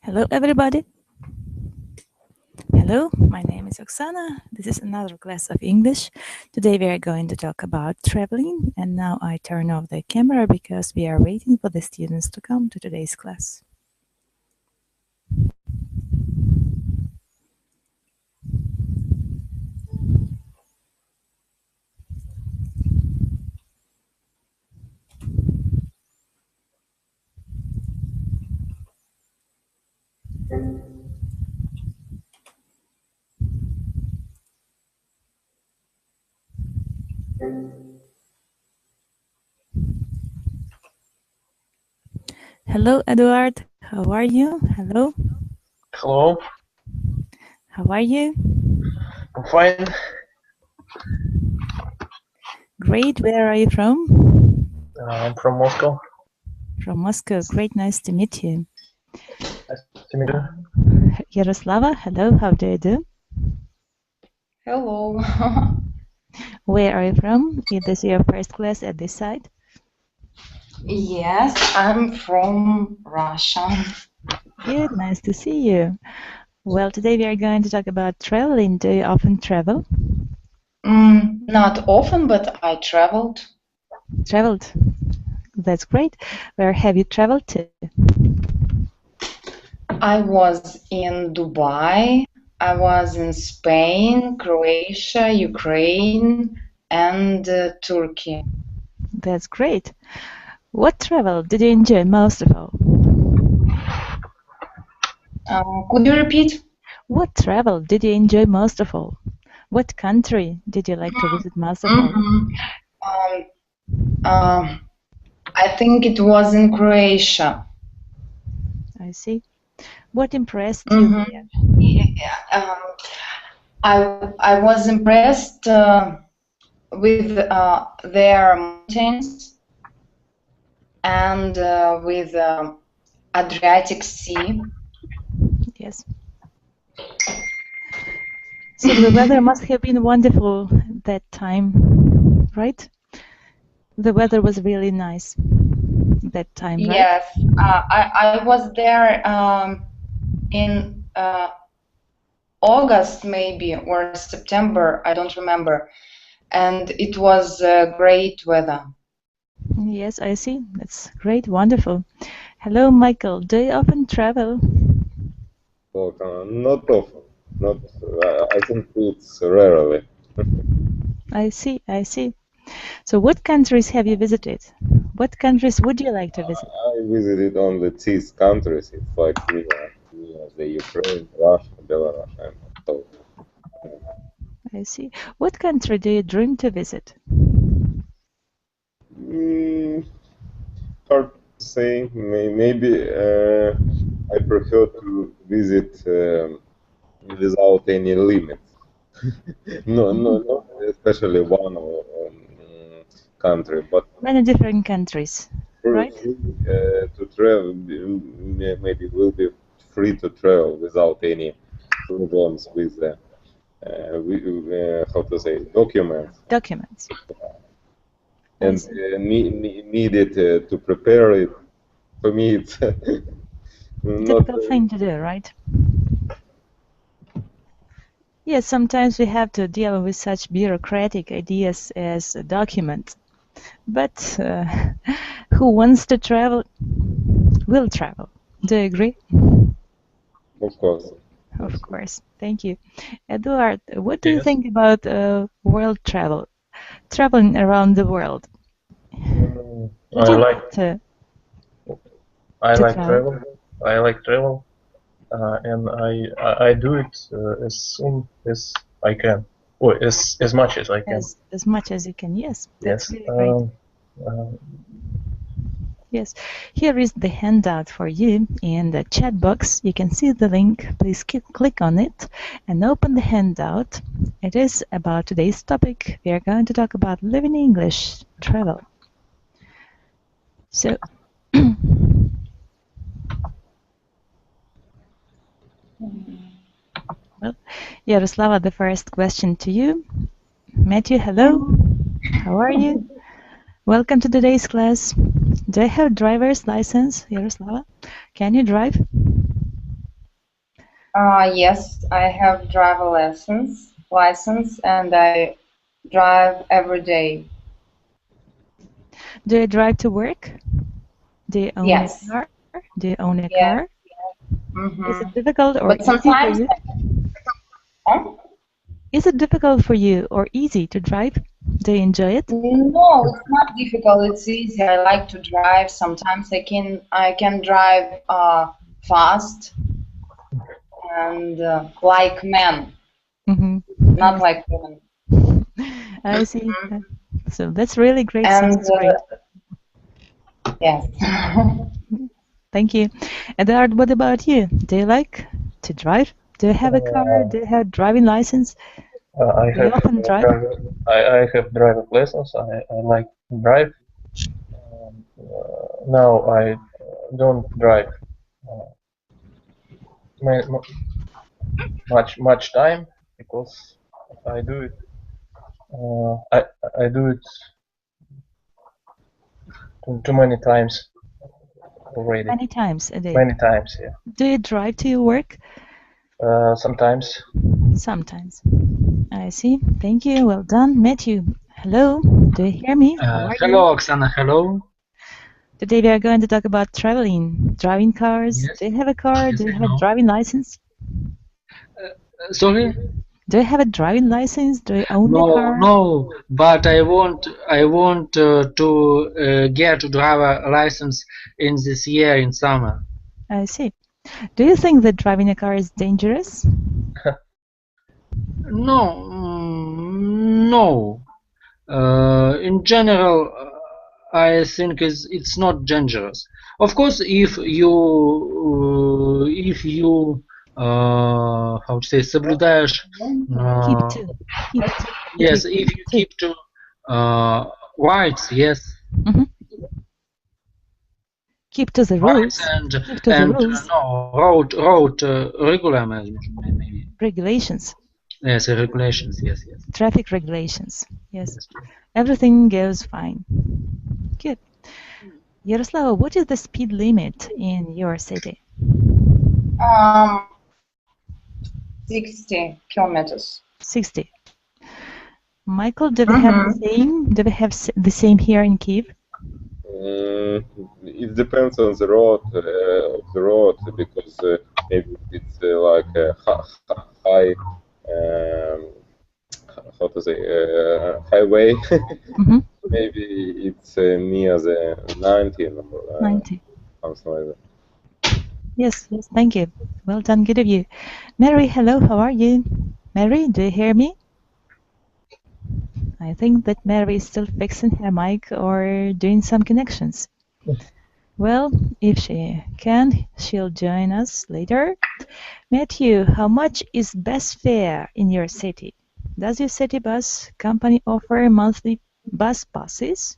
Hello, everybody. Hello, my name is Oksana. This is another class of English. Today we are going to talk about traveling, and now I turn off the camera because we are waiting for the students to come to today's class. Hello, Eduard. How are you? Hello. Hello, How are you? I'm fine. Great. Where are you from? I'm from Moscow. From Moscow. Great. Nice to meet you. Nice to meet you. Yaroslava. Hello. How do you do? Hello. Where are you from? Is this your first class at this site? Yes, I'm from Russia. Good. Nice to see you. Well, today we are going to talk about traveling. Do you often travel? Not often, but I traveled. Traveled. That's great. Where have you traveled to? I was in Dubai. I was in Spain, Croatia, Ukraine, and Turkey. That's great. What travel did you enjoy most of all? Could you repeat? What travel did you enjoy most of all? What country did you like to visit most of all? I think it was in Croatia. I see. What impressed you there? Yeah, I was impressed with their mountains and with Adriatic Sea. Yes. So the weather must have been wonderful that time, right? The weather was really nice that time, right? Yes, I was there in August maybe or September, I don't remember, and it was great weather. Yes, I see. That's great, wonderful. Hello, Michael. Do you often travel? Well, not often. Not. I think it's rarely. I see. I see. So, what countries have you visited? What countries would you like to visit? I visited only these countries. It's like the Ukraine, Russia, Belarus, and so. I see. What country do you dream to visit? Hard to say. Maybe I prefer to visit without any limits. No, especially one country, but Many different countries, right? to travel, maybe we'll be free to travel without any problems with the how to say documents. Documents. And needed to prepare it. For me, it's not difficult thing to do, right? Yes, sometimes we have to deal with such bureaucratic ideas as a document. But who wants to travel will travel. Do you agree? Of course. Of course. Thank you. Eduard, what do you think about world travel? Traveling around the world. I like travel. I like travel, and I do it as soon as I can, or as much as I can. As much as you can. Yes. That's yes. Really great. Yes, here is the handout for you in the chat box. You can see the link. Please click on it and open the handout. It is about today's topic. We are going to talk about living English travel. So, well, Yaroslava, the first question to you. Matthew, hello. How are you? Welcome to today's class. Do you have driver's license, Yaroslava? Can you drive? Yes, I have driver license, and I drive every day. Do you drive to work? Do you own Yes. a car? Do you own a Yes. car? Mm-hmm. Is it difficult or But easy for sometimes, you? huh? Is it difficult for you or easy to drive? Do you enjoy it? No, it's not difficult. It's easy. I like to drive. Sometimes I can drive fast and like men, Mm-hmm. not like women. I see. So that's really great. And Sounds great. yes. Thank you. Eduard, what about you? Do you like to drive? Do you have a car? Do you have driving license? I Do you have often drive? I have driver lessons. I like to drive. Now I don't drive much time because I do it. I do it too many times already. Many times a day. Many times, yeah. Do you drive to your work? Sometimes. Sometimes. I see. Thank you. Well done. Matthew, hello. Do you hear me? How are Hello, you? Oksana. Hello. Today we are going to talk about traveling, driving cars. Yes. Do you have a car? Yes, Do you I have a know. driving license? Sorry? Do you have a driving license? Do you own a No, car? no. But I want to get driver license in this year in summer. I see. Do you think that driving a car is dangerous? No, no. In general, I think it's not dangerous. Of course, if you how to say соблюдаешь Keep to. Keep to. yes, Keep if you to. keep to rights, yes, Mhm. Keep to the rights rules. and Keep to the rules. no road regular maybe. Regulations. Yes, regulations. Yes, yes. Traffic regulations. Yes. Yes, true. Everything goes fine. Good. Yaroslava, what is the speed limit in your city? 60 kilometers. 60. Michael, do we have the same? Do we have the same here in Kiev? It depends on the road, because maybe it's like a high, how to say, highway. Mm-hmm. Maybe it's near the 90 or 90. something like that. Yes, yes, thank you. Well done, good of you. Mary, hello, how are you? Mary, do you hear me? I think that Mary is still fixing her mic or doing some connections. Well, if she can, she'll join us later. Matthew, how much is bus fare in your city? Does your city bus company offer monthly bus passes?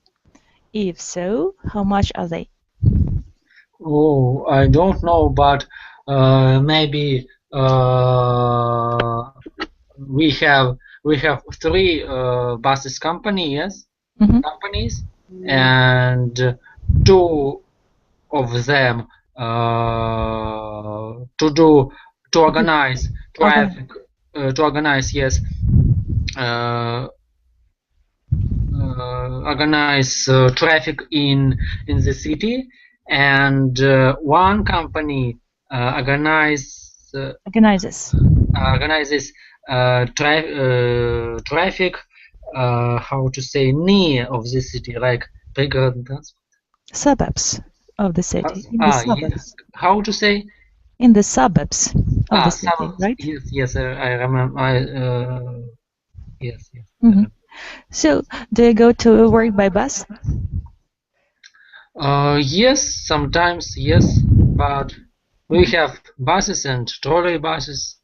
If so, how much are they? Oh, I don't know, but maybe we have three buses companies, and two of them to organize traffic, to organize organize traffic in the city, and one company organizes traffic, how to say, near of the city, like suburbs of the city. In the suburbs. Yes. How to say? In the suburbs of the city, suburbs. right? Yes, I remember. Yes. Mm-hmm. So, do you go to work by bus? Yes, sometimes yes, but we have buses and trolley buses.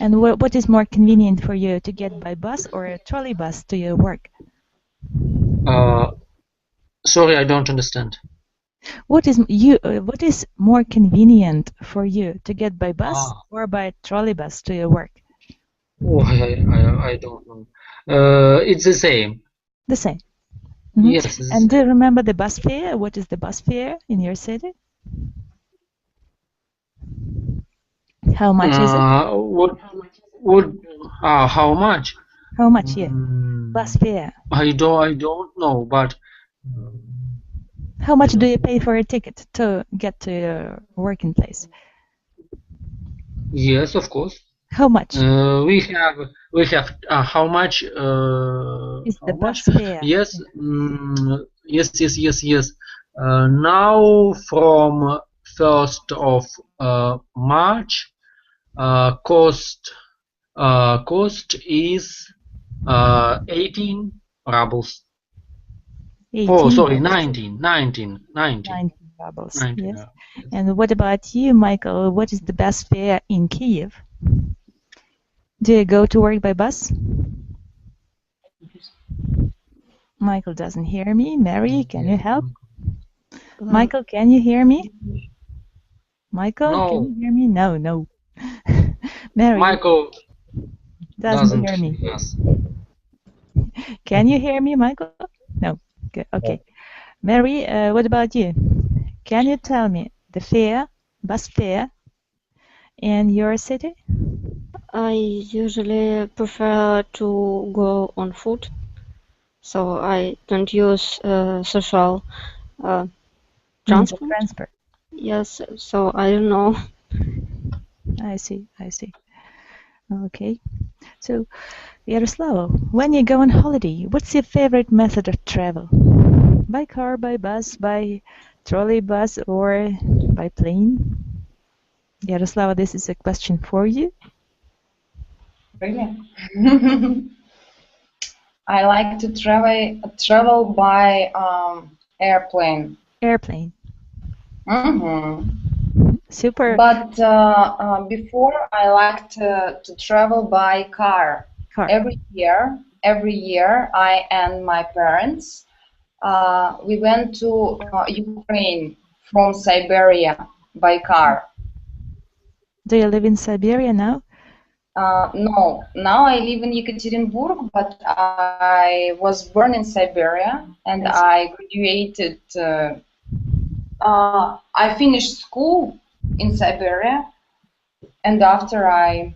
And what is more convenient for you, to get by bus or a trolley bus to your work? Sorry, I don't understand. What is more convenient for you, to get by bus or by trolley bus to your work? Oh, I don't know. It's the same. The same. Mm-hmm. Yes. And do you remember the bus fare? What is the bus fare in your city? How much is it? How much? How much? Yeah. Bus fare. I don't know, but how much do you pay for a ticket to get to your working place? Yes, of course. How much? We have how much? Is the bus fare? Yes, yes. Now from 1st of March, cost is 18 rubles. 18 oh, sorry, rubles. 19 rubles. 19, yes. yeah. And what about you, Michael? What is the best fare in Kiev? Do you go to work by bus? Michael doesn't hear me. Mary, can you help? Michael, can you hear me? Michael, No. can you hear me? No. Mary Michael doesn't hear me. Yes. Can you hear me, Michael? No. Good. Okay. Mary, what about you? Can you tell me the fare, bus fare, in your city? I usually prefer to go on foot, so I don't use social Means of transport. Yes, so I don't know. I see. Okay. So, Yaroslava, when you go on holiday, what's your favorite method of travel? By car, by bus, by trolley bus, or by plane? Yaroslava, this is a question for you. Really? I like to travel by airplane. Airplane. Super. But before I liked to travel by car. Every year, I and my parents we went to Ukraine from Siberia by car. Do you live in Siberia now? No, now I live in Yekaterinburg, but I was born in Siberia and I graduated. I finished school in Siberia, and after I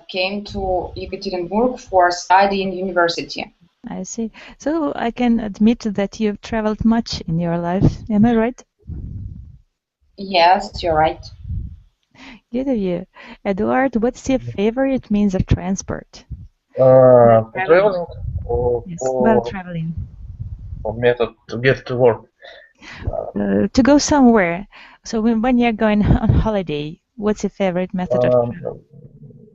came to Yekaterinburg for study in university. I see. So I can admit that you've traveled much in your life. Am I right? Yes, you're right. Good of you. Eduard, what's your favorite means of transport? Traveling or while traveling. Or method to get to work? To go somewhere. So when you're going on holiday, what's your favorite method of travel?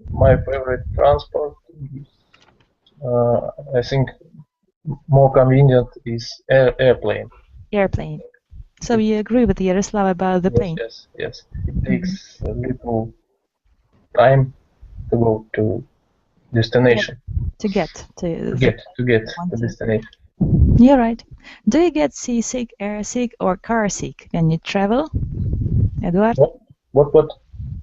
My favorite transport is, I think, more convenient is airplane. Airplane. So you agree with Yaroslav about the plane? Yes. It takes a little time to go to destination. To get to destination. You're right. Do you get seasick, airsick, or car sick when you travel, Eduard? What?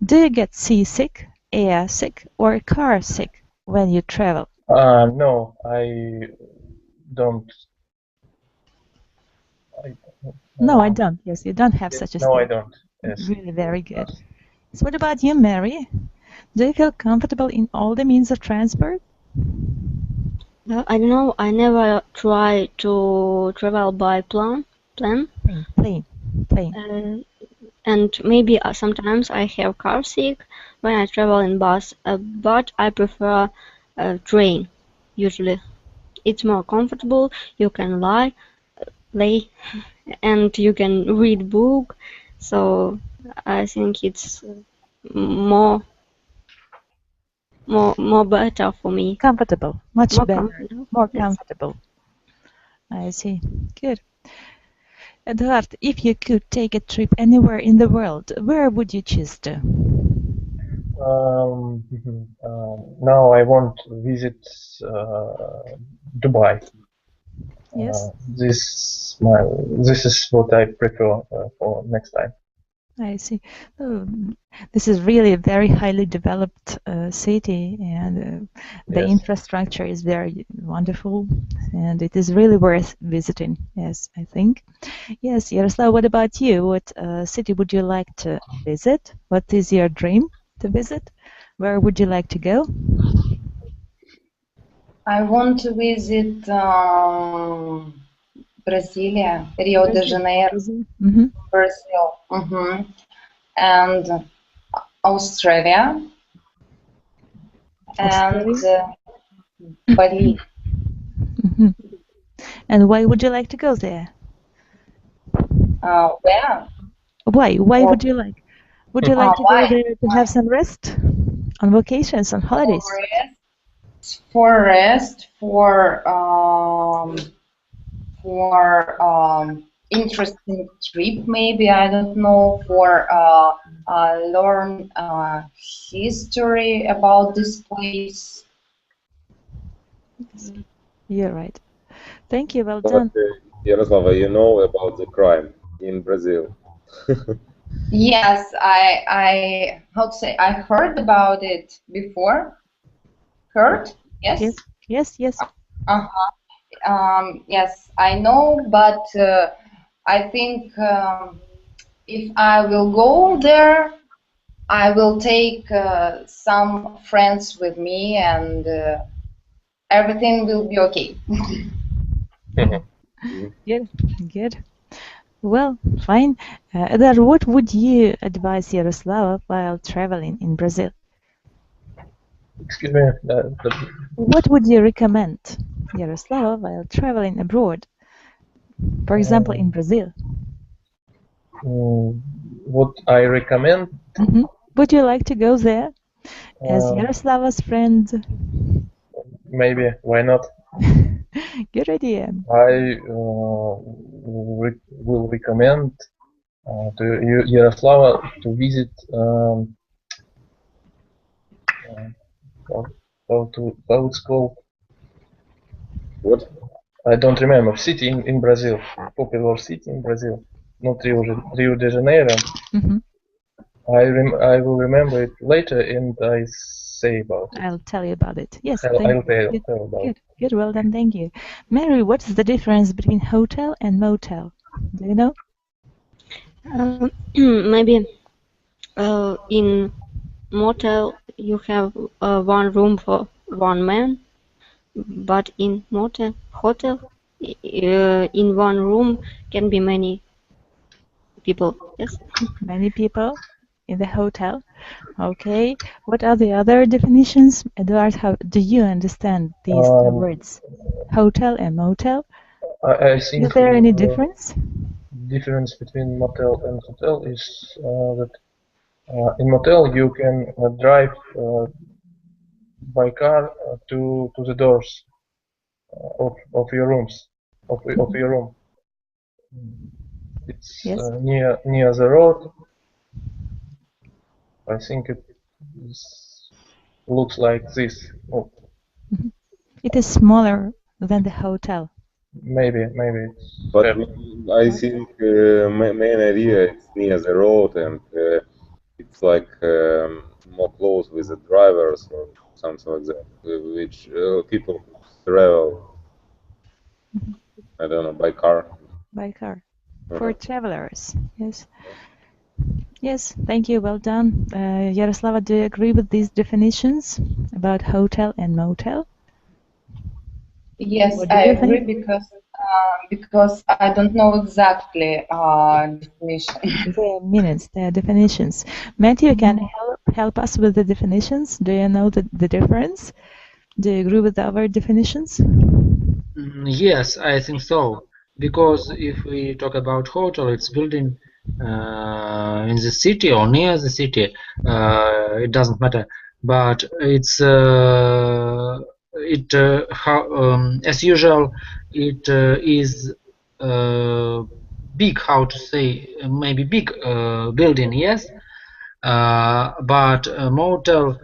Do you get seasick, airsick, or car sick when you travel? No, I don't. No, I don't. Yes, you don't have such a state. No, I don't. Yes. Really very good. So what about you, Mary? Do you feel comfortable in all the means of transport? I don't know. I never try to travel by plane. And maybe sometimes I have car sick when I travel in bus, but I prefer train usually. It's more comfortable. You can lay, and you can read book. So I think it's more better for me. Comfortable, much More better, comfortable. more Yes. comfortable. I see. Good. Eduard, if you could take a trip anywhere in the world, where would you choose to? Now I want to visit Dubai. Yes. This is what I prefer for next time. I see. Oh, this is really a very highly developed city, and the Yes. infrastructure is very wonderful, and it is really worth visiting. Yes, I think. Yes, Yaroslav, what about you? What city would you like to visit? What is your dream to visit? Where would you like to go? I want to visit Brasilia, Rio de Janeiro, Brazil. Mm-hmm. Brazil, and Australia, and Bali. Mm-hmm. And why would you like to go there? Where? Why? Why would you like? Would you like to go Why? there to have some rest on vacations, on holidays? For rest, for interesting trip, maybe, I don't know, for learn history about this place. You're right. Thank you. Well But, done. Yaroslava, you know about the crime in Brazil? Yes, how to say, I heard about it before. Heard? Yes? Yes. Yes, I know, but I think if I will go there, I will take some friends with me, and everything will be okay. Good. Well, fine. Adar, what would you advise Yaroslava while traveling in Brazil? Excuse me. What would you recommend Yaroslava while traveling abroad? For example, in Brazil. What I recommend? Mm-hmm. Would you like to go there as Yaroslava's friend? Maybe. Why not? Good idea. I will recommend to Yaroslava to visit how it's called. What? I don't remember. City in Brazil, popular city in Brazil, not Rio de Janeiro. Mm-hmm. I will remember it later, and I say about it. I'll tell you about it. Yes, I'll tell about it. Good. Well done. Thank you. Mary, what's the difference between hotel and motel? Do you know? Maybe in motel you have one room for one man, but in hotel in one room can be many people. Yes. Many people in the hotel. Okay. What are the other definitions? Eduard, how do you understand these two words? Hotel and motel? I think. Is there any difference? Difference between motel and hotel is that in motel you can drive by car to the doors of your rooms of your room. It's near the road. I think it looks like this. Oh. It is smaller than the hotel. Maybe. But I think main idea is near the road, and it's like more close with the drivers or something like that, which people travel. I don't know, by car. By car. For travelers, yes. Yes, thank you. Well done. Yaroslava, do you agree with these definitions about hotel and motel? Yes, I agree because I don't know exactly definition. The meanings, the definitions. Matthew, can you help us with the definitions? Do you know the difference? Do you agree with our definitions? Yes, I think so. Because if we talk about hotel, it's building in the city or near the city. It doesn't matter. But it's as usual, it is big. How to say? Maybe big building. Yes. But motel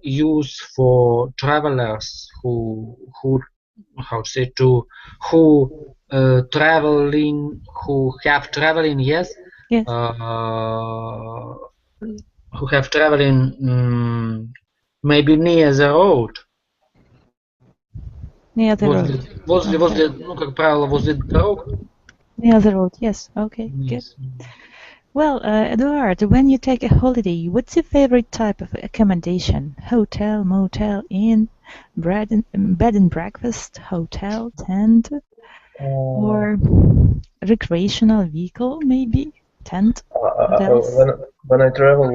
used for travelers who how to say who have traveling, yes, Yes. Who have traveling maybe near the road. Near the road. Возле, ну, как правило, возле дорог. Near the road, yes. Okay, good. Well, Eduard, when you take a holiday, what's your favorite type of accommodation? Hotel, motel, inn, bed and breakfast, hotel, tent, or recreational vehicle, maybe? Tent? What else? When I travel,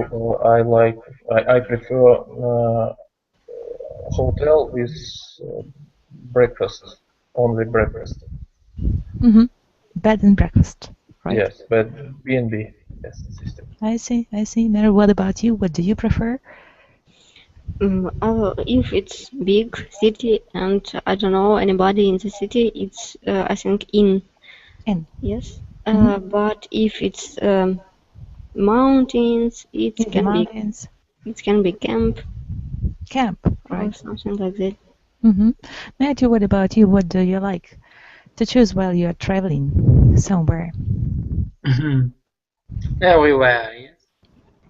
I prefer hotel with breakfast, only breakfast. Mm-hmm. Bed and breakfast, right? Yes, but B&B, yes, system. I see, I see. Mary, what about you? What do you prefer? If it's big city and I don't know anybody in the city, it's I think inn. Inn. Yes. But if it's mountains, it can be camp. Camp, right? Or something like that. Mm-hmm. Matthew, what about you? What do you like to choose while you are traveling somewhere? Everywhere, yes.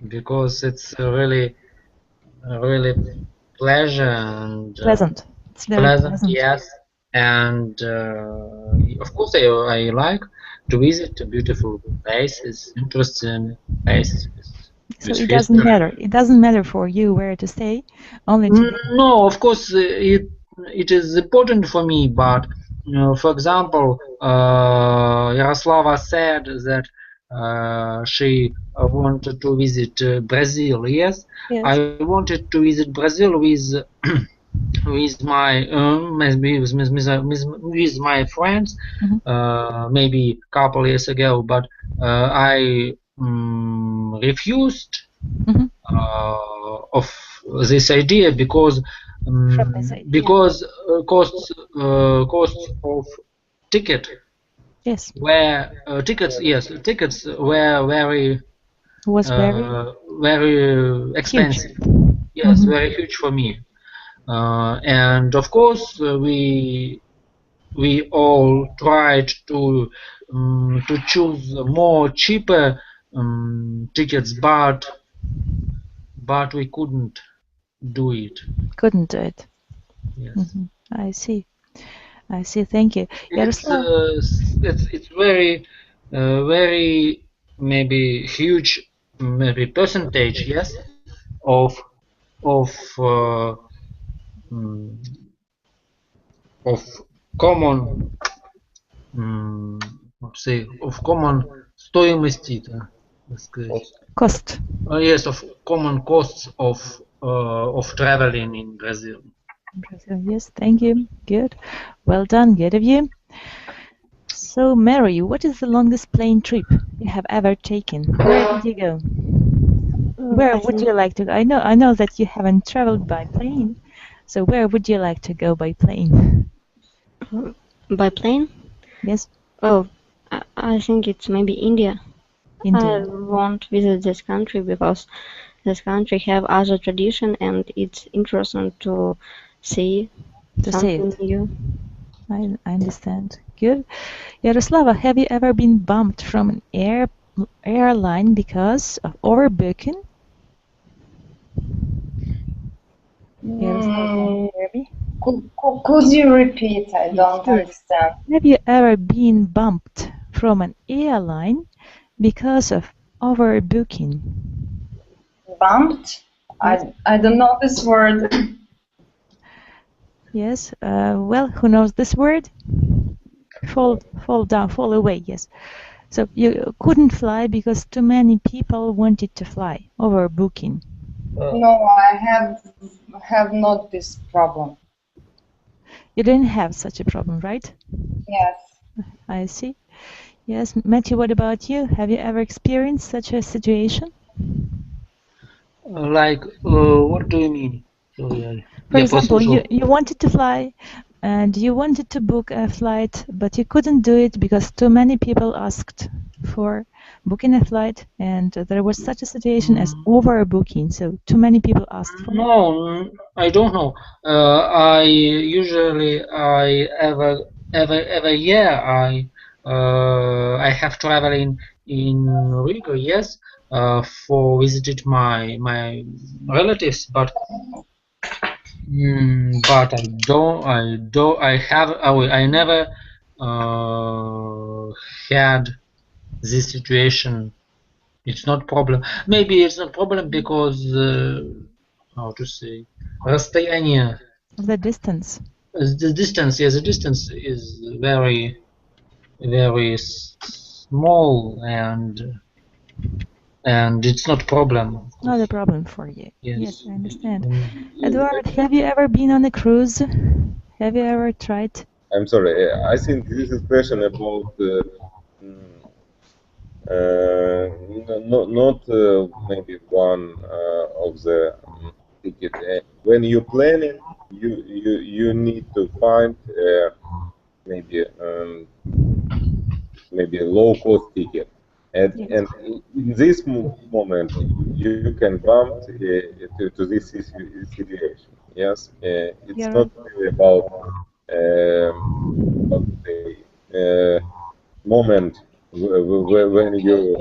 Because it's really pleasure and pleasant. It's very pleasant. Yes. And of course, I like to visit beautiful places, interesting places. So it doesn't matter. It doesn't matter for you where to stay. Only to no, of course it is important for me. But for example, Yaroslava said that she wanted to visit Brazil. Yes, I wanted to visit Brazil with with my with my friends, maybe a couple years ago, but I refused of this idea because costs of ticket were tickets were very very expensive. Yes, very huge for me. And of course, we all tried to choose more cheaper tickets, but we couldn't do it. Couldn't do it. Yes. I see. I see. Thank you. It's very very maybe huge maybe percentage, yes, of common of common стоимости, cost. Yes, of common costs of traveling in Brazil. Brazil, yes, thank you. Good. Well done, good of you. So, Mary, what is the longest plane trip you have ever taken? Where did you go? Where would you like to go? I know that you haven't traveled by plane. So where would you like to go by plane? By plane? Yes. Oh, I think it's maybe India. India. I won't visit this country because this country have other tradition and it's interesting to see something new. I understand. Good. Yaroslava, have you ever been bumped from an airline because of overbooking? Could you repeat? I don't understand. Have you ever been bumped from an airline because of overbooking? Bumped? I don't know this word. Yes. Well, who knows this word? Fall down, fall away. Yes. So you couldn't fly because too many people wanted to fly. Overbooking. No, I have not this problem. You didn't have such a problem, right? Yes. I see. Yes, Matthew, what about you? Have you ever experienced such a situation? Like, what do you mean? For example, you wanted to fly and you wanted to book a flight, but you couldn't do it because too many people asked for booking a flight, and there was such a situation as overbooking, so too many people asked for it. No, I don't know. Every year I have traveling in Riga, yes, for visited my relatives, but I never had this situation. It's not problem. Maybe it's not problem because how to say, расстояние. The distance. The distance, yes, the distance is very small, and it's not problem. Not a problem for you. Yes, I understand. Eduard, have you ever been on a cruise? Have you ever tried? I'm sorry. I think this is question about not maybe one of the ticket. When you planning, you need to find maybe a low cost ticket, and in this moment you can bump to this situation. Yes, it's not really about moment when you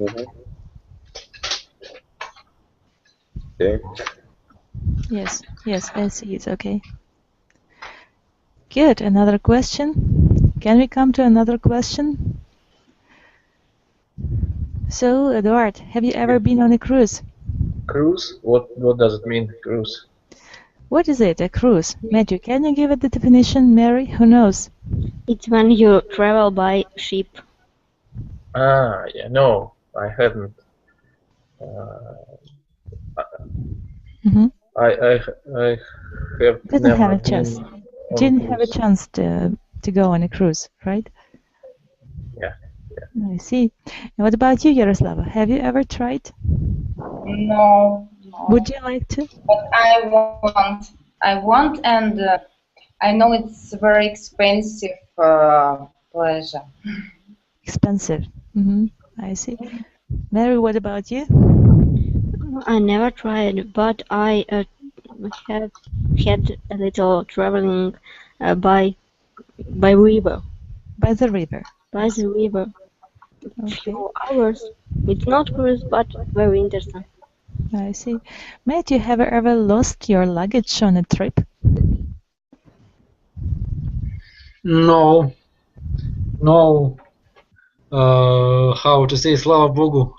okay. Yes, I see it. Okay. Good. Another question? Can we come to another question? So, Eduard, have you ever been on a cruise? Cruise? What does it mean, cruise? What is it, a cruise? Matthew, can you give it the definition? Mary, who knows? It's when you travel by ship. Ah, yeah, no, I haven't. I have Didn't have a chance. Didn't have a chance to go on a cruise, right? Yeah. I see. And what about you, Yaroslava? Have you ever tried? No. Would you like to? But I want, and I know it's very expensive pleasure. Expensive. I see. Mary, what about you? I never tried, but I have had a little traveling by river. By the river. By the river. Okay. Few hours. It's not cruise, but very interesting. I see. Matthew, have you ever lost your luggage on a trip? No. How to say, slava Bogu.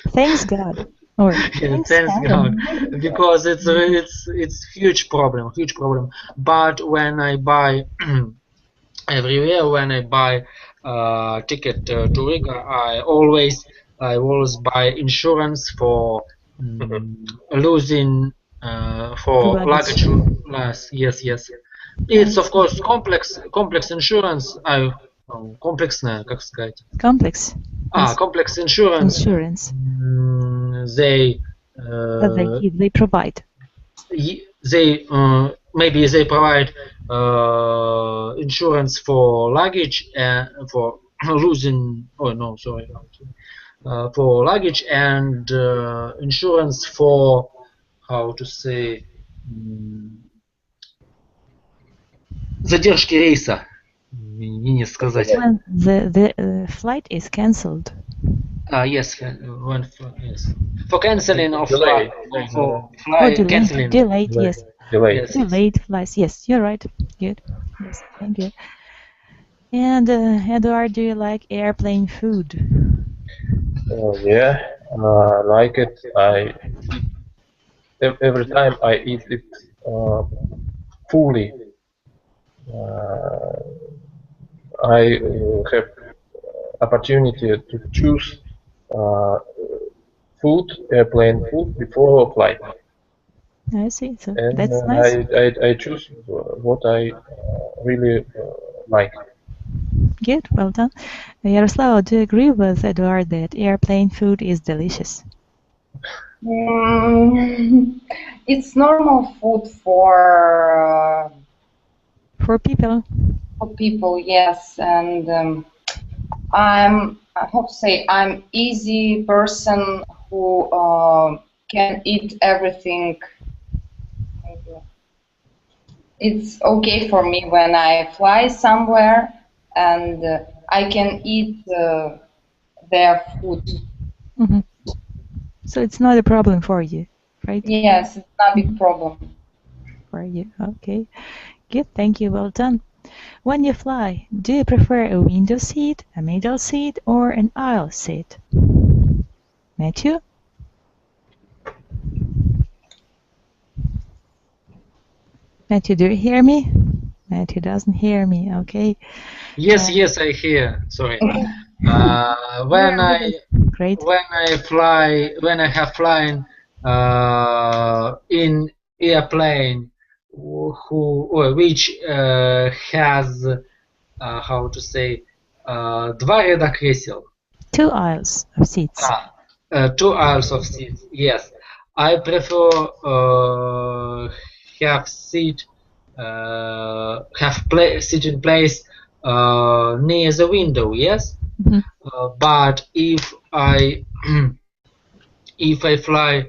Thanks God. Or thanks God, because it's huge problem. But when I buy everywhere, when I buy ticket to Riga, I always buy insurance for losing for luggage loss. Yes. It's of course complex insurance. Комплексная, как сказать? Complex. Complex insurance. They provide. They maybe they provide insurance for luggage and for losing. Oh no, sorry. For luggage and insurance for how to say задержки рейса. Не сказать. When the flight is cancelled. Yes, for cancelling of flight, for flight cancelling. Delayed, yes. Delayed flights, yes, you're right. Good. Yes, thank you. And Eduard, do you like airplane food? Yeah, I like it. Every time I eat it fully. I have opportunity to choose airplane food before flight. I see. So and that's nice. I choose what I really like. Good, well done. Yaroslava, do you agree with Eduard that airplane food is delicious? It's normal food for people. For people, yes, and I'm easy person who can eat everything. It's okay for me when I fly somewhere. and I can eat their food. Mm-hmm. So it's not a problem for you, right? Yes, it's not a big problem. For you, okay. Good, thank you, well done. When you fly, do you prefer a window seat, a middle seat, or an aisle seat? Matthew? Matthew, do you hear me? Matthew doesn't hear me, okay. Yes, yes, I hear. Sorry. Great. When I have flying in airplane which has how to say два ряда кресел. 2 aisles of seats. 2 aisles of seats. Yes, I prefer have sit in place near the window. Yes, but if I fly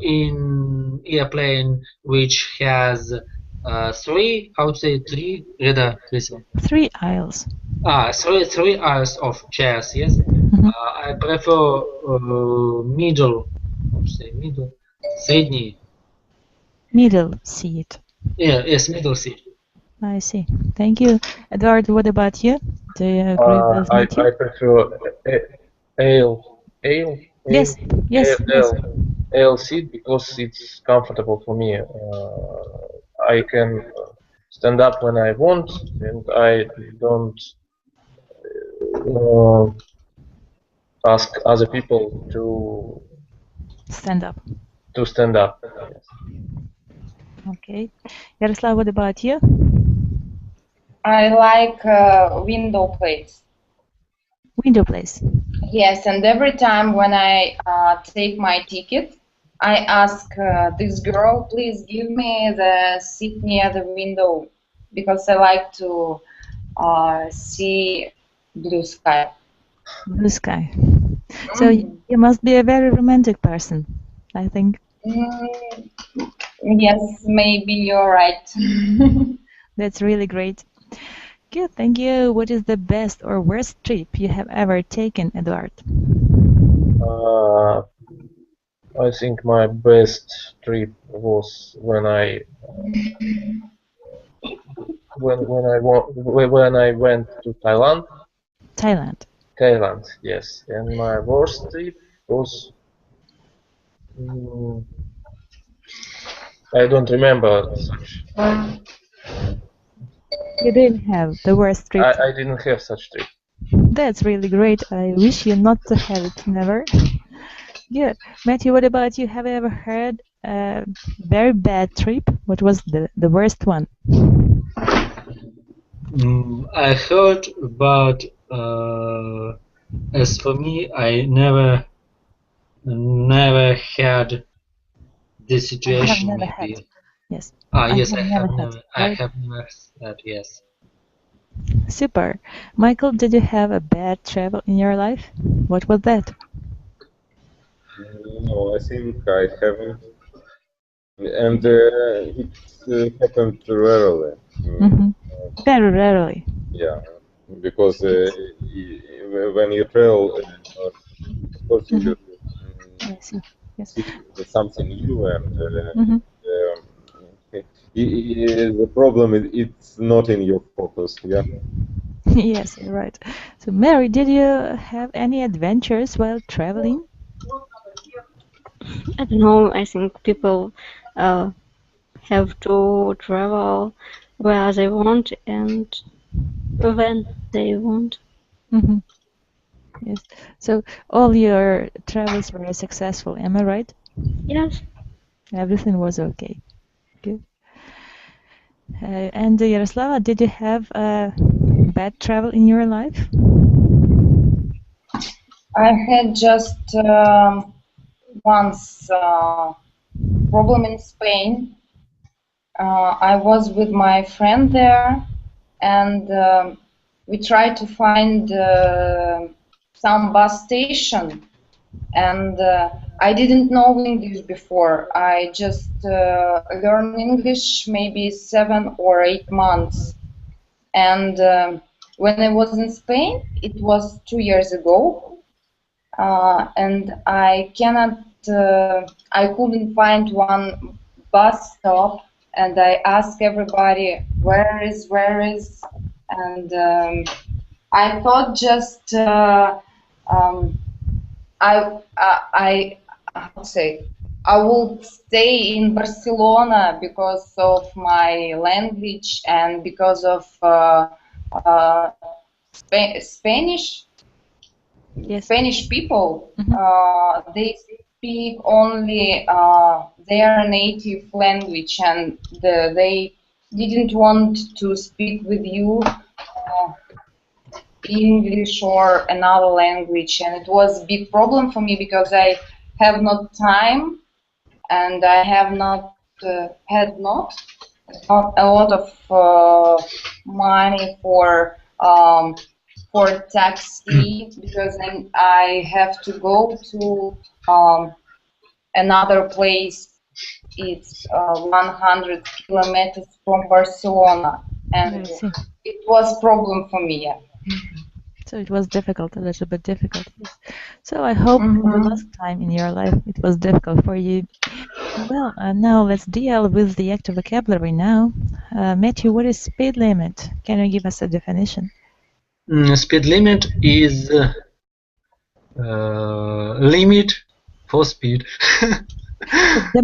in airplane which has three ряда кресел. 3 aisles. Three aisles of chairs. Yes, I prefer middle. How to say middle? Средний. Middle seat. Yeah, yes, middle seat. I see. Thank you. Eduard, what about you? Do you agree with Matthew? I prefer aisle. Yes, yes. Aisle seat because it's comfortable for me. I can stand up when I want, and I don't ask other people to stand up. Yes. Okay. Yaroslav, what about you? I like window place. Window place. Yes, and every time when I take my ticket, I ask this girl, please give me the seat near the window because I like to see blue sky. Blue sky. So you must be a very romantic person, I think. Yes, maybe you're right. That's really great. Good, thank you. What is the best or worst trip you have ever taken, Eduard? I think my best trip was when I went to Thailand. Thailand, yes. And my worst trip was I don't remember such. You didn't have the worst trip. I didn't have such trip. That's really great. I wish you not to have it, never. Good. Matthew, what about you? Have you ever had a very bad trip? What was the worst one? I heard, but as for me, I never had this situation. I have never had. Yes. Yes, I have never had. Yes. Super. Michael, did you have a bad travel in your life? What was that? No, I think I haven't. And it happened rarely. Very rarely. Yeah, because when you travel, of course you see something new, and the problem is it's not in your focus. Yeah. Yes, you're right. So, Mary, did you have any adventures while traveling? I don't know. I think people have to travel where they want and when they want. Yes. So all your travels were successful, am I right? Yes. Everything was okay. Good. And Yaroslava, did you have a bad travel in your life? I had just once problem in Spain. I was with my friend there, and we tried to find some bus station, and I didn't know English before. I just learned English maybe 7 or 8 months, and when I was in Spain, it was 2 years ago, and I couldn't find one bus stop, and I asked everybody, where is, and I thought just how to say, I will stay in Barcelona because of my language and because of Spanish. Yes. Spanish people. They speak only their native language, and they didn't want to speak with you English or another language, and it was a big problem for me because I have not time, and I have not had not a lot of money for taxi, because then I have to go to another place. It's 100 kilometers from Barcelona, and I see. it was problem for me. Yeah. So it was difficult, a little bit difficult. Yes. So I hope for the last time in your life it was difficult for you. Well, now let's deal with the active vocabulary now. Matthew, what is speed limit? Can you give us a definition? Speed limit is limit for speed.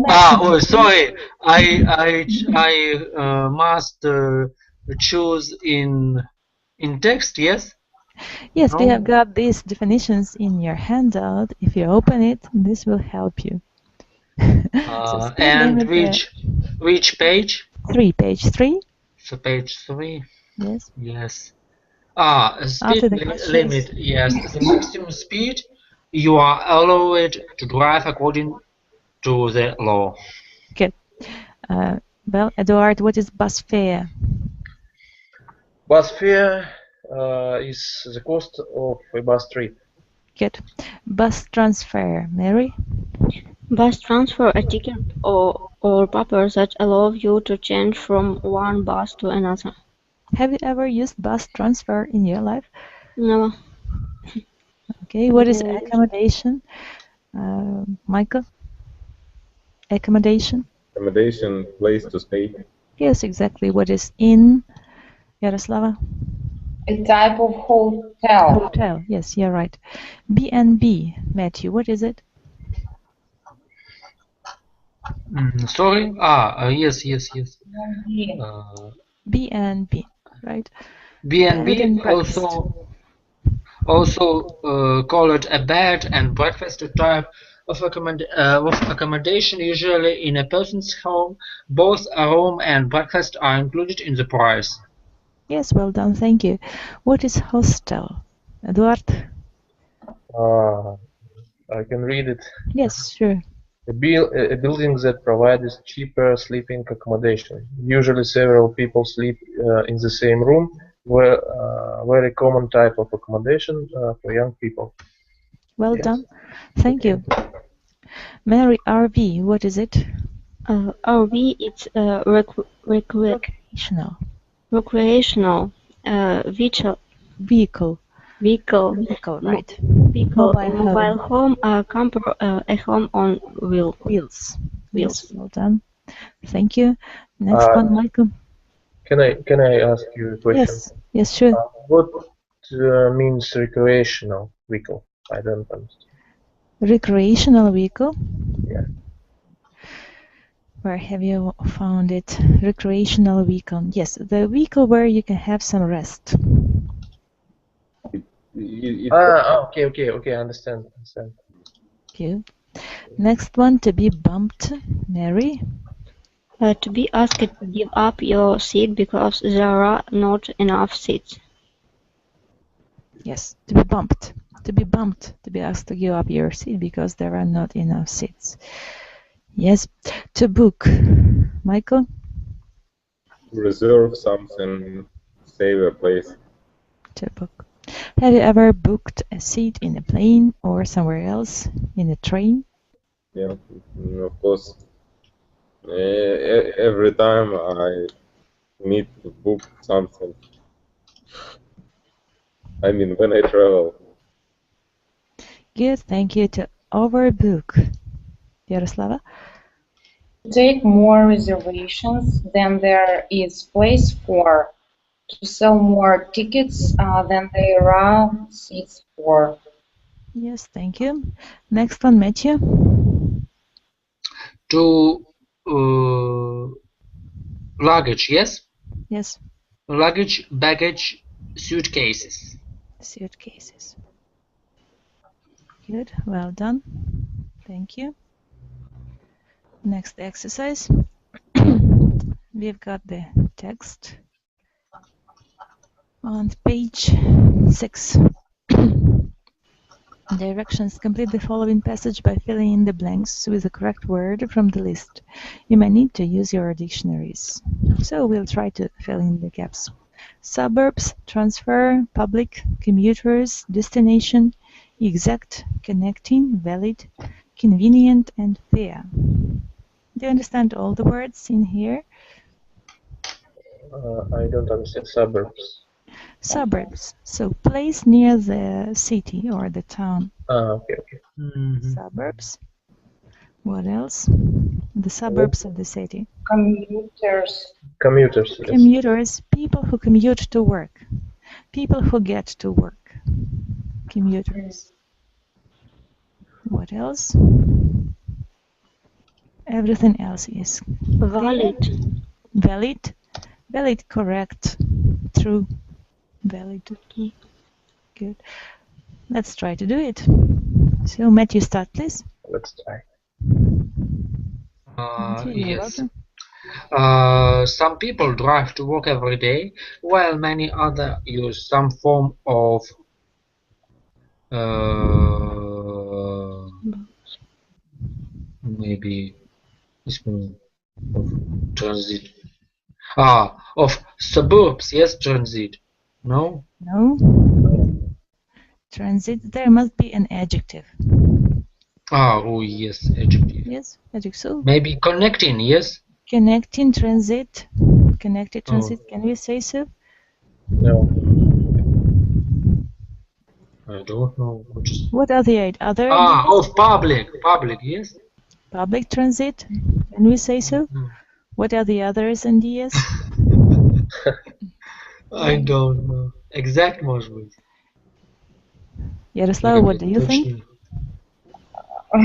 Oh, sorry. I must choose in text. Yes. Yes, we have got these definitions in your handout. If you open it, this will help you. So and limit, which page? Page 3. So page 3. Yes. Yes. Speed limit. Yes, the maximum speed you are allowed to drive according to the law. Good. Well, Eduard, what is bus fare? Bus fare is the cost of a bus trip. Good. Bus transfer, Mary? Bus transfer, a ticket or paper that allows you to change from one bus to another. Have you ever used bus transfer in your life? No. Okay, what is accommodation? Michael? Accommodation? Accommodation, place to stay. Yes, exactly. What is inn? Yaroslava? A type of hotel. Hotel, yes, you're right. B&B, Matthew, what is it? Sorry? Yes. B&B, right? B&B also called a bed and breakfast type of accommodation, usually in a person's home. Both a room and breakfast are included in the price. Yes, well done, thank you. What is hostel? Eduard? I can read it. Yes, sure. A building that provides cheaper sleeping accommodation. Usually several people sleep in the same room, very common type of accommodation for young people. Well done. Thank you. Mary, RV, what is it? RV, it's recreational. Vehicle, right. Mobile home, camper, a home on wheels. Yes, well done. Thank you. Next one, Michael. Can I ask you a question? Yes, sure. What means recreational vehicle? I don't understand. Recreational vehicle? Yeah. Where have you found it? Recreational vehicle. Yes, the vehicle where you can have some rest. Okay, I understand. Thank you. Next one, to be bumped, Mary. To be asked to give up your seat because there are not enough seats. Yes, to be bumped. To be bumped. To be asked to give up your seat because there are not enough seats. Yes. To book. Michael? Reserve something, save a place. To book. Have you ever booked a seat in a plane or somewhere else, in a train? Yeah, of course. Every time I need to book something. I mean, when I travel. Good, thank you. To overbook. Yaroslava? Take more reservations than there is place for. To sell more tickets than there are seats for. Yes, thank you. Next one, Matthew. To luggage, yes? Yes, Luggage, baggage, suitcases. suitcases. Good, well done. Thank you. Next exercise. We've got the text on page 6. Directions. Complete the following passage by filling in the blanks with the correct word from the list. You may need to use your dictionaries. So we'll try to fill in the gaps. Suburbs, transfer, public, commuters, destination, exact, connecting, valid, convenient, and fair. Do you understand all the words in here? I don't understand suburbs. Suburbs. So place near the city or the town. Okay. Suburbs. What else? The suburbs of the city. Commuters. Commuters. Yes. Commuters, people who commute to work. People who get to work. Commuters. What else? Everything else is Valid. valid. Valid, correct, true, valid. Okay. Good. Let's try to do it. So, Matthew, start, please. Let's try. Matthew, you're Yes. welcome. Some people drive to work every day, while many others use some form of maybe this one of transit. Of suburbs, yes, transit. No? No. Transit, there must be an adjective. Oh yes, adjective. Yes, adjective. So, Maybe connecting, yes? connecting, transit, connected transit, can we say so? No. I don't know. What are the other Of public, yes? Public transit, can we say so? What are the others, NDS? I don't know. Exact, может быть. Yaroslava, what do you think? I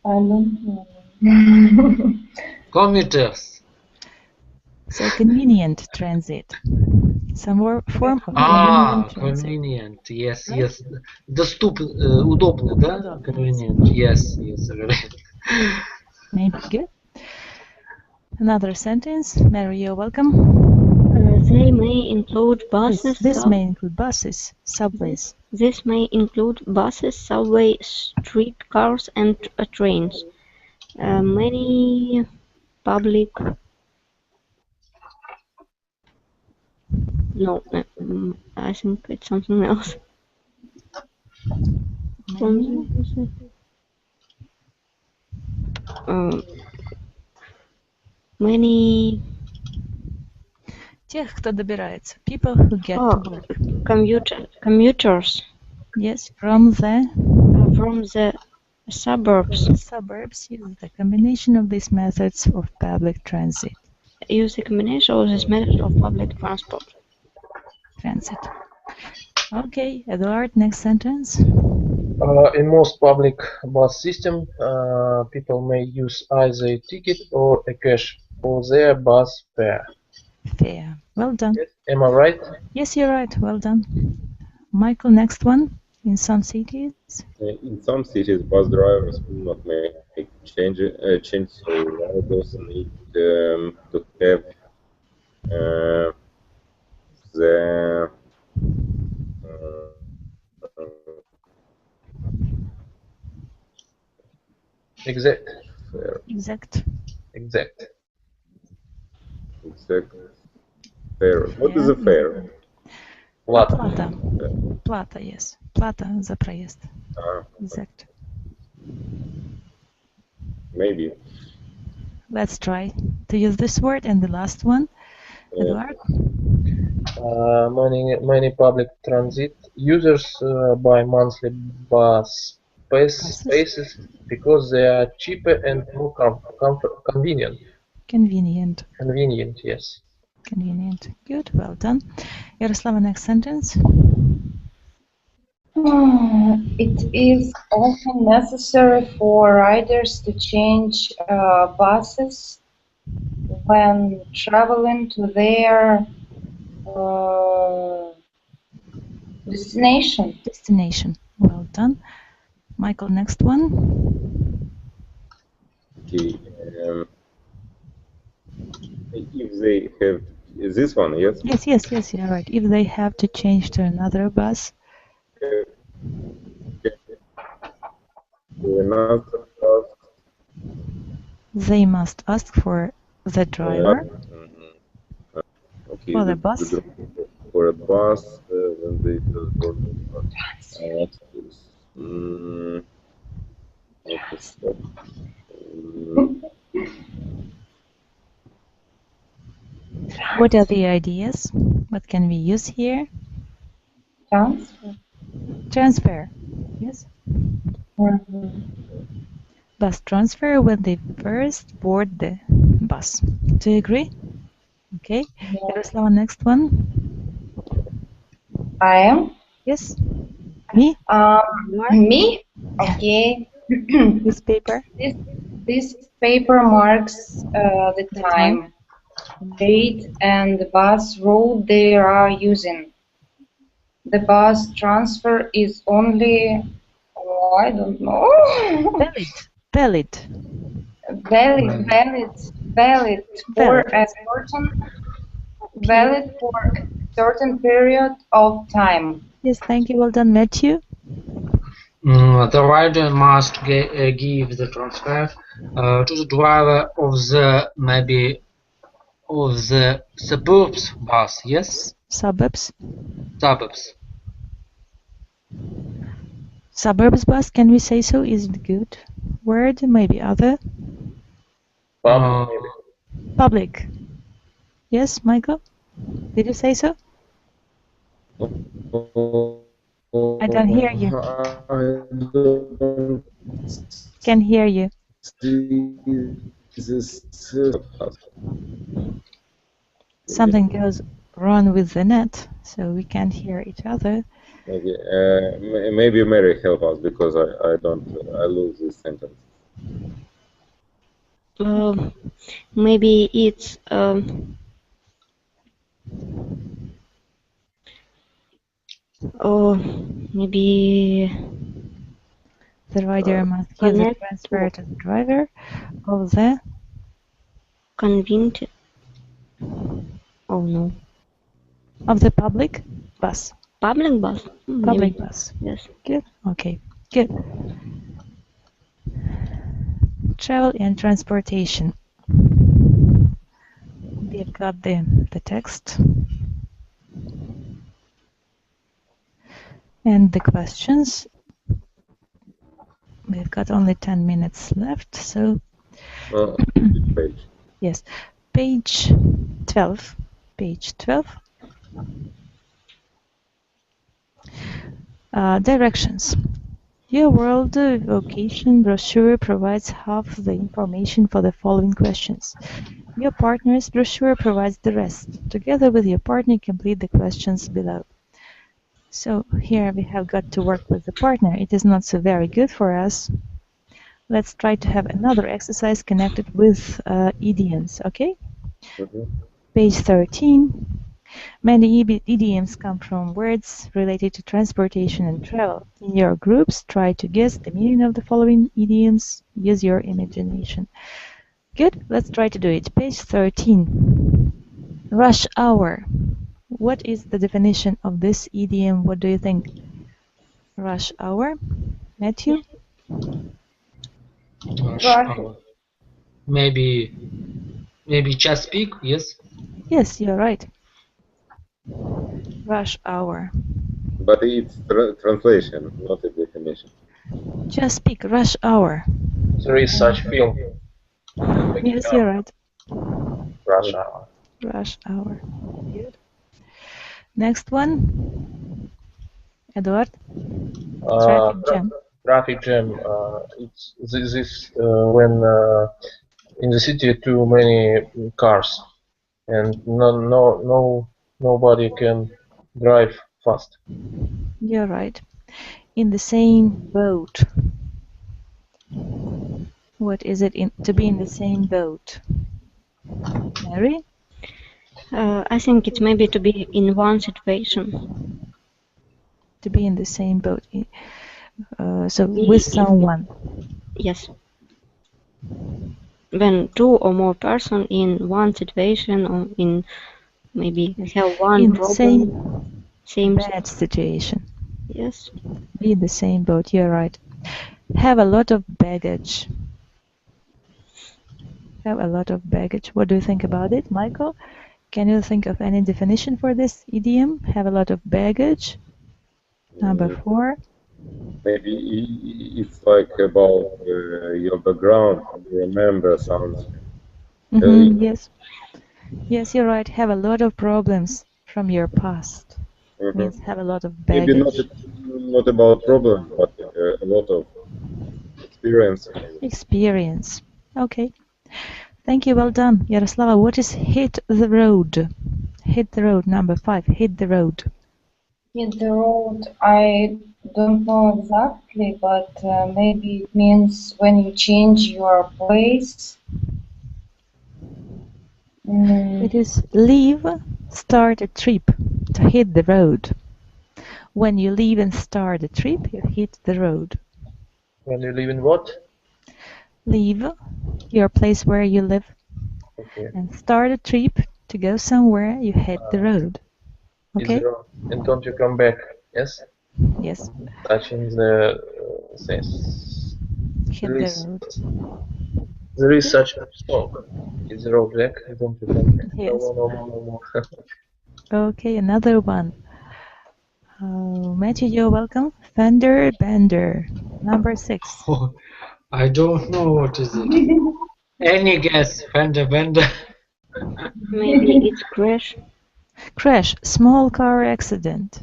don't know. Commuters. So, convenient transit. Some form of convenient transit. Convenient. Yes, Right? yes. Удобно, да? Удобно. Convenient. Yes, right. Maybe good. Another sentence. Mary, you're welcome. They may include buses. This may include buses, subways. This may include buses, subway, streetcars, and trains. Many public. No, I think it's something else. Many. Тех, кто добирается. People who get to work. Commuters. Yes, from the suburbs. Suburbs use the combination of these methods of public transit. Use the combination of this method of public transport. Transit. Okay, Eduard, next sentence. In most public bus system, people may use either a ticket or a cash for their bus fare. Fair. Well done. Yes. Am I right? Yes, you're right. Well done. Michael, next one. In some cities? In some cities, bus drivers will not make change, so riders need to have the Exact. fare. Exact. Fare. What is a fare? Плата. Плата, yes. Плата за проезд. Exact. Maybe. Let's try to use this word and the last one. Eduard? Many public transit users buy monthly bus spaces because they are cheaper and more convenient. Convenient. Convenient, yes. Convenient. Good. Well done. Yaroslava, next sentence. It is often necessary for riders to change buses when traveling to their destination. Destination. Well done. Michael, next one. Okay. If they have this one, yes? Yes, you're right. If they have to change to another bus. They must ask for the driver. Okay, For the bus. For a bus, when they board What are the ideas? What can we use here? Transfer. Transfer. Yes. Bus transfer when they first board the bus. Do you agree? Okay. Yaroslava, next one. I am. Yes. Me? Me? Okay. This paper? This paper marks the time, date, and the bus route they are using. The bus transfer is only, I don't know. Valid for a certain period of time. Yes, thank you. Well done, Matthew. The rider must give the transfer to the driver of the suburbs bus. Yes. Suburbs. Suburbs bus. Can we say so? Is it good word? Maybe other. Public. Yes, Michael. Did you say so? I don't hear you. Can hear you. Something goes wrong with the net, so we can't hear each other. Maybe Mary help us because I lose this sentence. Maybe it's maybe the rider must give the transfer to the driver of the convenient. Oh no. Of the public bus. Public bus. Public bus. Yes. Good. Okay. Good. Travel and transportation. We've got the text and the questions. We've got only 10 minutes left, so page. Yes, page 12. Page 12. Directions. Your World Vocation brochure provides half the information for the following questions. Your partner's brochure provides the rest. Together with your partner, complete the questions below. So here we have got to work with the partner. It is not so very good for us. Let's try to have another exercise connected with idioms, okay? Page 13. Many idioms come from words related to transportation and travel. In your groups, try to guess the meaning of the following idioms. Use your imagination. Good, let's try to do it. Page 13. Rush hour. What is the definition of this idiom? What do you think? Rush hour. Matthew? Rush hour. Maybe just peak, yes? Yes, you're right. Rush hour. But it's translation, not a definition. Just speak rush hour. There is such film. Yes, you're right. Rush hour. Rush hour. Good. Next one, Eduard. Traffic jam. Traffic jam. It's this when in the city too many cars and nobody can drive fast. You're right. In the same boat. What is it to be in the same boat? Mary? I think it's maybe to be in one situation. To be in the same boat. So with someone. Yes. When two or more persons in one situation or in maybe have one in problem. Same bad situation. Yes. Be in the same boat, you're right. Have a lot of baggage. Have a lot of baggage. What do you think about it, Michael? Can you think of any definition for this idiom? Have a lot of baggage. Number 4. Maybe it's like about your background. You remember something. Yes. Yes, you're right. Have a lot of problems from your past. Means have a lot of baggage. Maybe not about problems, but a lot of experience. Experience. Okay. Thank you. Well done, Yaroslava. What is hit the road? Hit the road. Number 5. Hit the road. Hit the road. I don't know exactly, but maybe it means when you change your place. It is leave, start a trip, to hit the road. When you leave and start a trip, you hit the road. When you leave in what? Leave your place where you live. Okay. And start a trip to go somewhere, you hit the road. Okay? And don't you come back, yes? Yes. Touching the hit the road. There is such a song. It's the road back, don't you come back. Yes. No. Okay, another one. Matthew, you're welcome. Fender Bender. Number 6. Oh, I don't know what is it. Any guess? Fender Bender. Maybe it's crash. Crash, small car accident.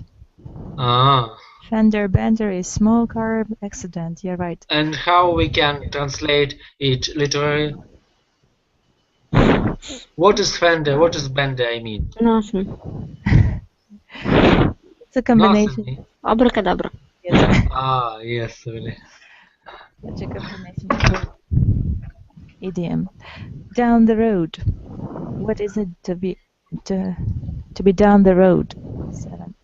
Ah. Fender Bender is small car accident. You're right. And how we can translate it literally? What is Fender? What is Bender? I mean. Nothing. It's a combination. Nothing. Abracadabra. Yes. Ah, yes, really. Such a combination. Idiom. Down the road. What is it to be down the road? 7.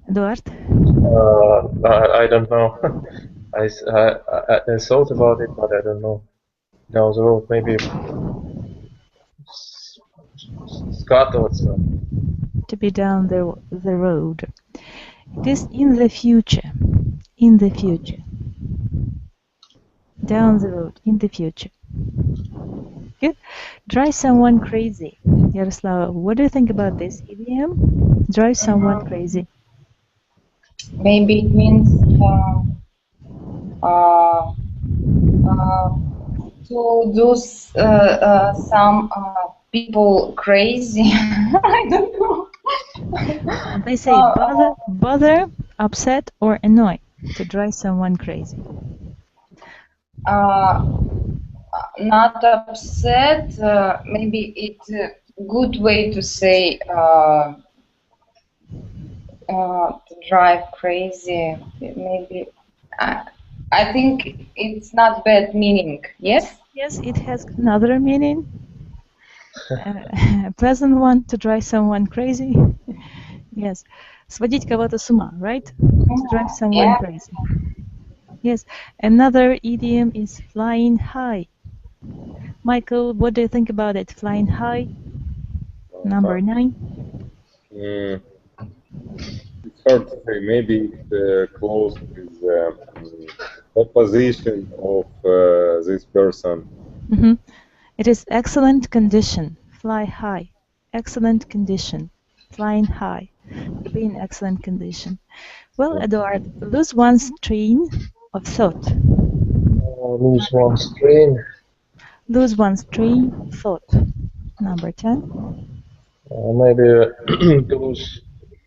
Eduard? I don't know. I thought about it, but I don't know. Down the road, maybe to be down the road. It is in the future. In the future. Down the road. In the future. Good. Drive someone crazy. Yaroslava, what do you think about this idiom? Drive someone crazy. Maybe it means to do some people crazy. I don't know. They say bother, upset, or annoy. To drive someone crazy. Not upset. Maybe it's a good way to say to drive crazy. Maybe I think it's not bad meaning. Yes. Yes, it has another meaning. A pleasant one, to drive someone crazy. Yes, сводить кого-то с ума, right? To drive someone crazy. Yes, another idiom is flying high. Michael, what do you think about it? Flying high. Number 9. It's hard to say. Maybe it's close with the opposition of this person. It is excellent condition. Fly high. Excellent condition. Flying high. To be in excellent condition. Well, Eduard, lose one's train of thought. Lose one's train. Lose one's train of thought. number 10. Maybe to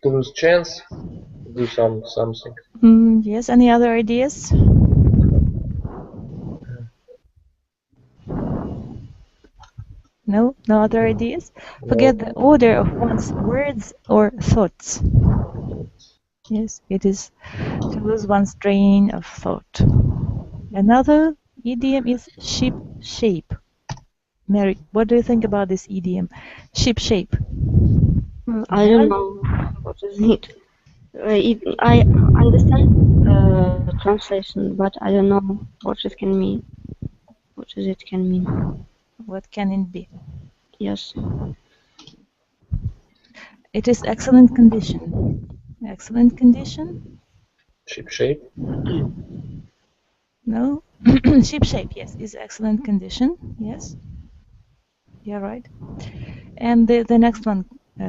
lose chance, do something. Yes, any other ideas? No other ideas? Forget the order of one's words or thoughts. Yes, it is to lose one's train of thought. Another idiom is ship shape. Mary, what do you think about this idiom? Ship shape. I don't know what is it. I understand translation, but I don't know what it can mean. What does it can mean? What can it be? Yes. It is excellent condition. Excellent condition? Ship shape? No? Ship shape, yes, is excellent condition. Yes. You're right. And the next one,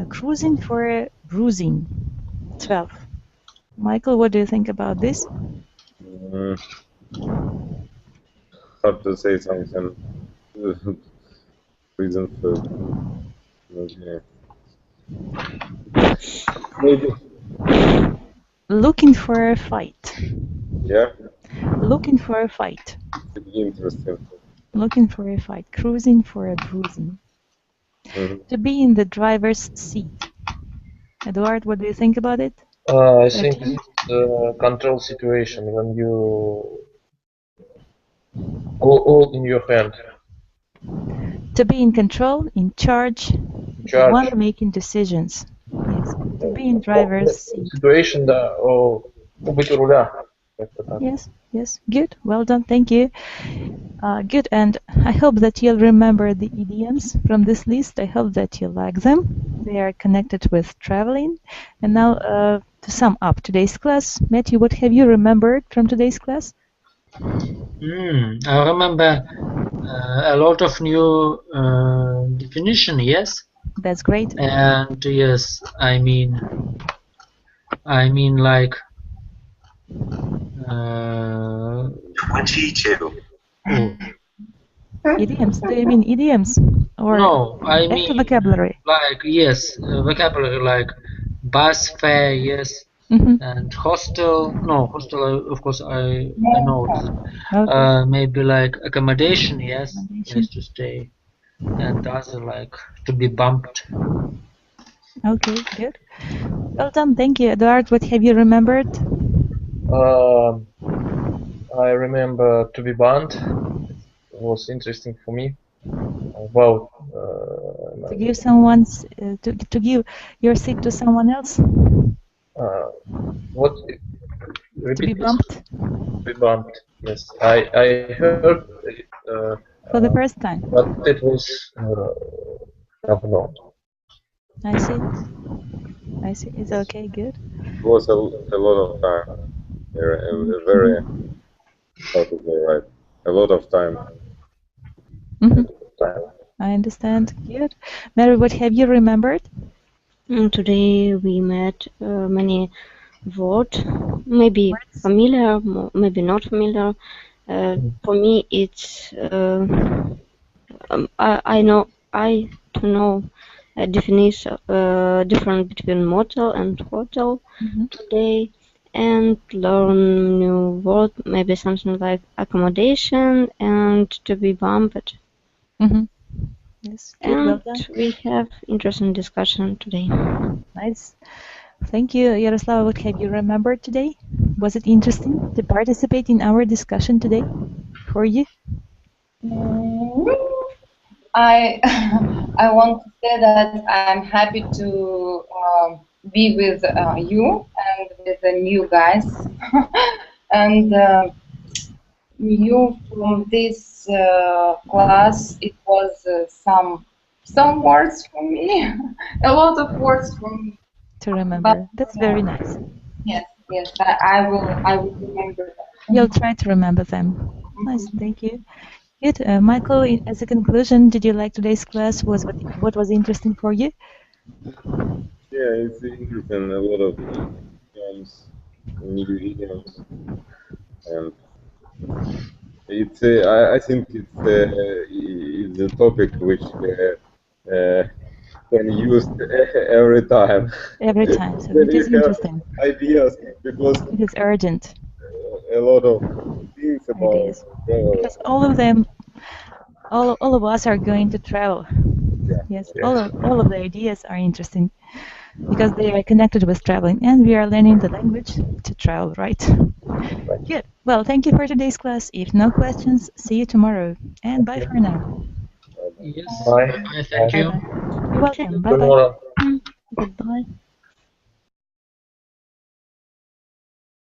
cruising for bruising. 12. Michael, what do you think about this? Hard to say something. Reason for maybe. Looking for a fight. Yeah. Looking for a fight. Could be interesting. Looking for a fight. Cruising for a bruising. To be in the driver's seat. Eduard, what do you think about it? I think this is a control situation when you all in your hand. To be in control, in charge, the one making decisions. Yes. To be in driver's seat. Situation, да, быть у руля. Yes, good, well done, thank you. Good, and I hope that you'll remember the idioms from this list. I hope that you like them. They are connected with traveling. And now, to sum up today's class, Matthew, what have you remembered from today's class? I remember a lot of new definition, yes? That's great. And yes, I mean like idioms. Do you mean idioms or no? I mean vocabulary. Like yes, vocabulary like bus fare, yes, and hostel. No, hostel. Of course, I know. Okay. Maybe like accommodation, yes, place to stay, and other like to be bumped. Okay, good. Well done, thank you. Eduard, what have you remembered? I remember to be banned. It was interesting for me. About to give someone's to give your seat to someone else. What? To be bumped. To be bumped. Yes, I heard it, for the first time. But it was not. I see. I see. It's okay. Good. It was a lot of time. A very how to say, right? A lot of time. I understand. Good. Mary, what have you remembered? Today we met many words, maybe familiar, maybe not familiar. For me, it's I know a definition difference between motel and hotel today, and learn new word, maybe something like accommodation and to be bumped. Yes, good, and well done. We have interesting discussion today. Nice. Thank you, Yaroslava. What have you remembered today? Was it interesting to participate in our discussion today for you? I want to say that I'm happy to be with you and with the new guys and you from this class. It was some words for me, a lot of words for me to remember. That's very nice. Yes, I will remember that. You'll try to remember them. Nice, thank you. Good. Michael, as a conclusion, did you like today's class? What was interesting for you? Yeah, it's interesting. A lot of idioms, new idioms, and it's. I think it's a topic which can use every time. Every time, so Then it you is have interesting. ideas, because It is urgent. a lot of things about Ideas. travel. Because all of them, all of us are going to travel. Yeah. Yes, Yes. all of the ideas are interesting because they are connected with traveling, and we are learning the language to travel, right? Good. Well, thank you for today's class. If no questions, see you tomorrow, and bye for now. Yes. Bye. Thank you. Bye-bye. You're welcome. Good Bye-bye. morning. Goodbye.